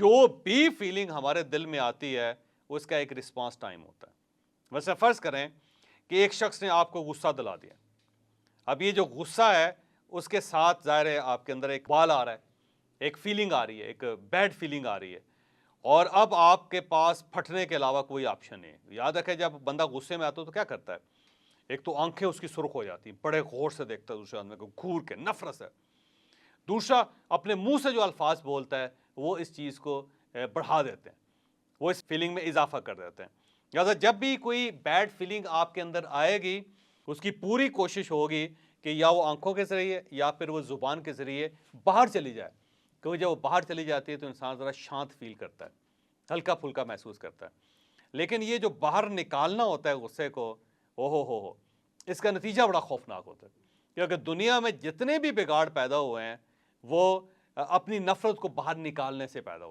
जो भी फीलिंग हमारे दिल में आती है उसका एक रिस्पांस टाइम होता है। वैसे फ़र्ज़ करें कि एक शख्स ने आपको गुस्सा दिला दिया। अब ये जो गुस्सा है उसके साथ ज़ाहिर है आपके अंदर एक बवाल आ रहा है, एक फीलिंग आ रही है, एक बैड फीलिंग आ रही है और अब आपके पास फटने के अलावा कोई ऑप्शन नहीं है। याद रखें जब बंदा गुस्से में आता है तो क्या करता है? एक तो आंखें उसकी सुर्ख हो जाती हैं, बड़े गौर से देखता है दूसरे आदमी को, घूर के, नफ़रत से। दूसरा, अपने मुँह से जो अल्फ़ाज़ बोलता है वो इस चीज़ को बढ़ा देते हैं, वो इस फीलिंग में इज़ाफ़ा कर देते हैं। लिहाज़ा जब भी कोई बैड फीलिंग आपके अंदर आएगी, उसकी पूरी कोशिश होगी कि या वो आँखों के ज़रिए या फिर वो ज़ुबान के ज़रिए बाहर चली जाए। क्योंकि जब वो बाहर चली जाती है तो इंसान ज़रा शांत फ़ील करता है, हल्का-फुल्का महसूस करता है। लेकिन ये जो बाहर निकालना होता है गुस्से को, ओहो हो! इसका नतीजा बड़ा खौफ़नाक होता है। क्योंकि दुनिया में जितने भी बिगाड़ पैदा हुए हैं, वो अपनी नफ़रत को बाहर निकालने से पैदा हुए।